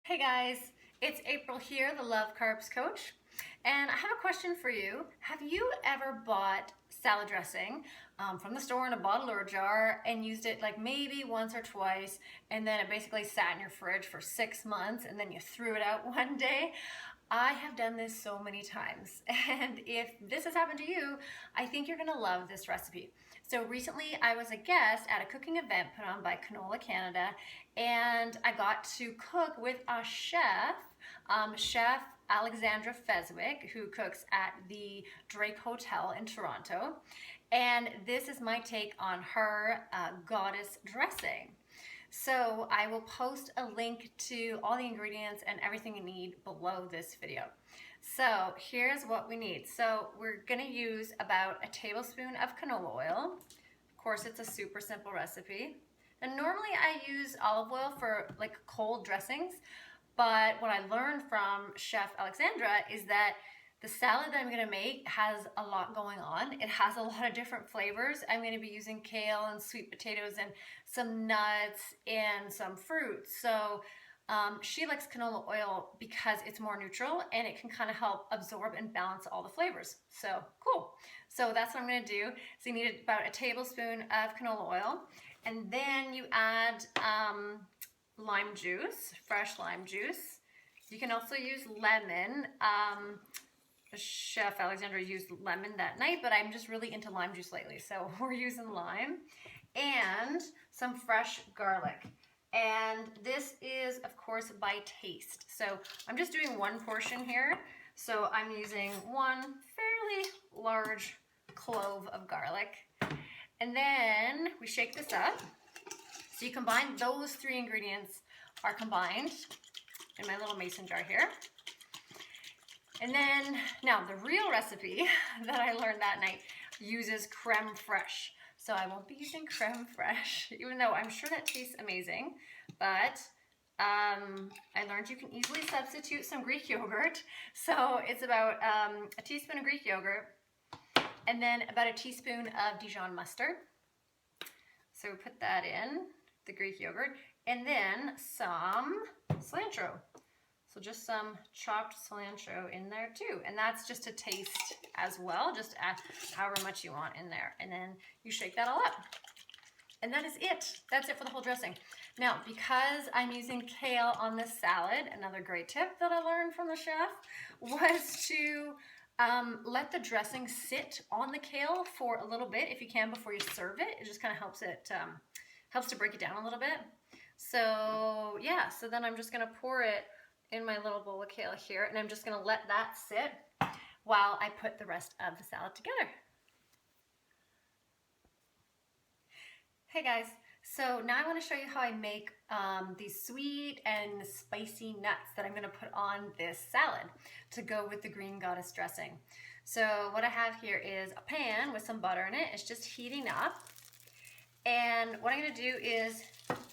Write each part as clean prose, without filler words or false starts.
Hey guys, it's April here, the Love Carbs Coach, and I have a question for you. Have you ever bought salad dressing from the store in a bottle or a jar and used it like maybe once or twice, and then it basically sat in your fridge for 6 months and then you threw it out one day? I have done this so many times, and if this has happened to you, I think you're gonna love this recipe. So recently I was a guest at a cooking event put on by Canola Canada, and I got to cook with a chef, Chef Alexandra Feswick, who cooks at the Drake Hotel in Toronto. And this is my take on her goddess dressing. So I will post a link to all the ingredients and everything you need below this video. So here's what we need. So we're gonna use about a tablespoon of canola oil. Of course, it's a super simple recipe. And normally I use olive oil for like cold dressings, but what I learned from Chef Alexandra is that the salad that I'm gonna make has a lot going on. It has a lot of different flavors. I'm gonna be using kale and sweet potatoes and some nuts and some fruits. So she likes canola oil because it's more neutral and it can kind of help absorb and balance all the flavors. So cool. So that's what I'm gonna do. So you need about a tablespoon of canola oil, and then you add lime juice, fresh lime juice. You can also use lemon. Chef Alexandra used lemon that night, but I'm just really into lime juice lately, so we're using lime, and some fresh garlic. And this is, of course, by taste. So I'm just doing one portion here. So I'm using one fairly large clove of garlic. And then we shake this up. So you combine those three ingredients are combined in my little mason jar here. And then, now the real recipe that I learned that night uses creme fraiche. So I won't be using creme fraiche, even though I'm sure that tastes amazing. But I learned you can easily substitute some Greek yogurt. So it's about a teaspoon of Greek yogurt, and then about a teaspoon of Dijon mustard. So we put that in, the Greek yogurt, and then some cilantro. So just some chopped cilantro in there too. And that's just to taste as well, just add however much you want in there. And then you shake that all up. And that is it. That's it for the whole dressing. Now, because I'm using kale on this salad, another great tip that I learned from the chef was to let the dressing sit on the kale for a little bit, if you can, before you serve it. It just kind of helps it, helps to break it down a little bit. So yeah, so then I'm just gonna pour it in my little bowl of kale here, and I'm just gonna let that sit while I put the rest of the salad together. Hey guys, so now I want to show you how I make these sweet and spicy nuts that I'm gonna put on this salad to go with the green goddess dressing. So what I have here is a pan with some butter in it. It's just heating up. And what I'm gonna do is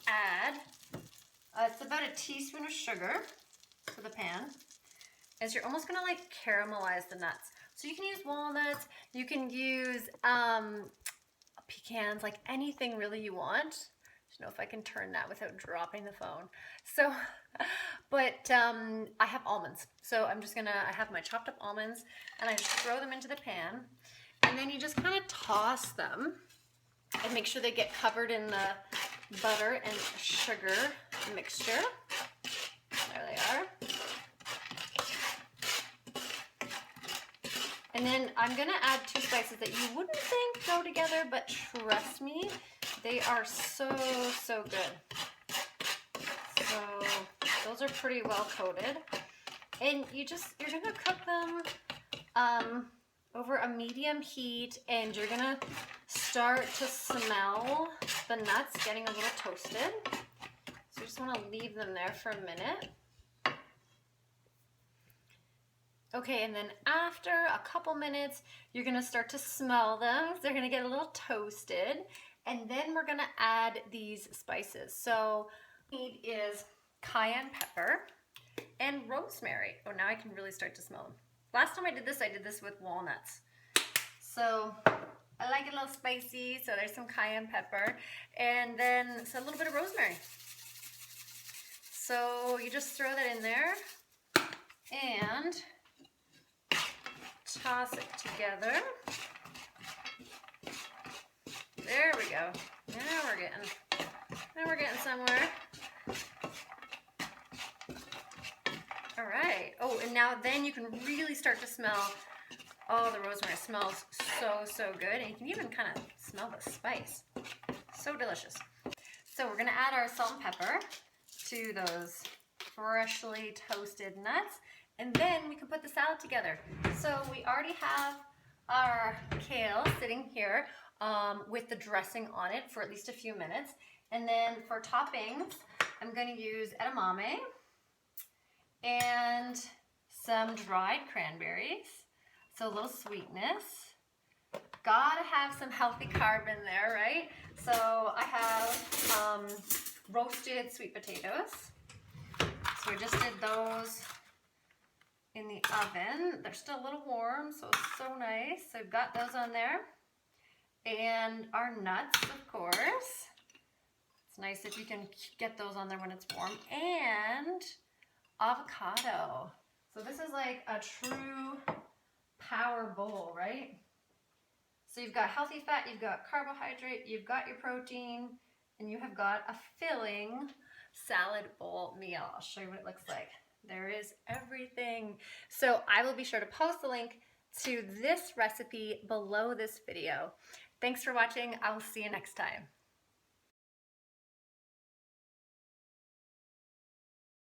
add, it's about a teaspoon of sugar to the pan, as you're almost gonna like caramelize the nuts. So you can use walnuts, you can use pecans, like anything really you want. Just know if I can turn that without dropping the phone. So, but I have almonds. So I'm just gonna, I have my chopped up almonds and I just throw them into the pan, and then you just kind of toss them and make sure they get covered in the butter and sugar mixture. There they are. And then I'm gonna add two spices that you wouldn't think go together, but trust me, they are so good. So those are pretty well coated. And you're gonna cook them over a medium heat, and you're gonna start to smell the nuts getting a little toasted. So you just wanna leave them there for a minute. Okay, and then after a couple minutes, you're gonna start to smell them. They're gonna get a little toasted. And then we're gonna add these spices. So what we need is cayenne pepper and rosemary. Oh, now I can really start to smell them. Last time I did this with walnuts. So I like it a little spicy, so there's some cayenne pepper. And then a little bit of rosemary. So you just throw that in there and toss it together. There we go. Now we're getting somewhere. All right. Oh, and now then you can really start to smell. Oh, the rosemary smells so good, and you can even kind of smell the spice. So delicious. So we're gonna add our salt and pepper to those freshly toasted nuts, and then we can put the salad together. So we already have our kale sitting here with the dressing on it for at least a few minutes. And then for toppings, I'm going to use edamame and some dried cranberries. So a little sweetness. Gotta have some healthy carb in there, right? So I have roasted sweet potatoes. So I just did those in the oven. They're still a little warm, so it's so nice. So I've got those on there. And our nuts, of course. It's nice if you can get those on there when it's warm. And avocado. So this is like a true power bowl, right? So you've got healthy fat, you've got carbohydrate, you've got your protein, and you have got a filling salad bowl meal. I'll show you what it looks like. There is everything. So I will be sure to post the link to this recipe below this video. Thanks for watching. I will see you next time.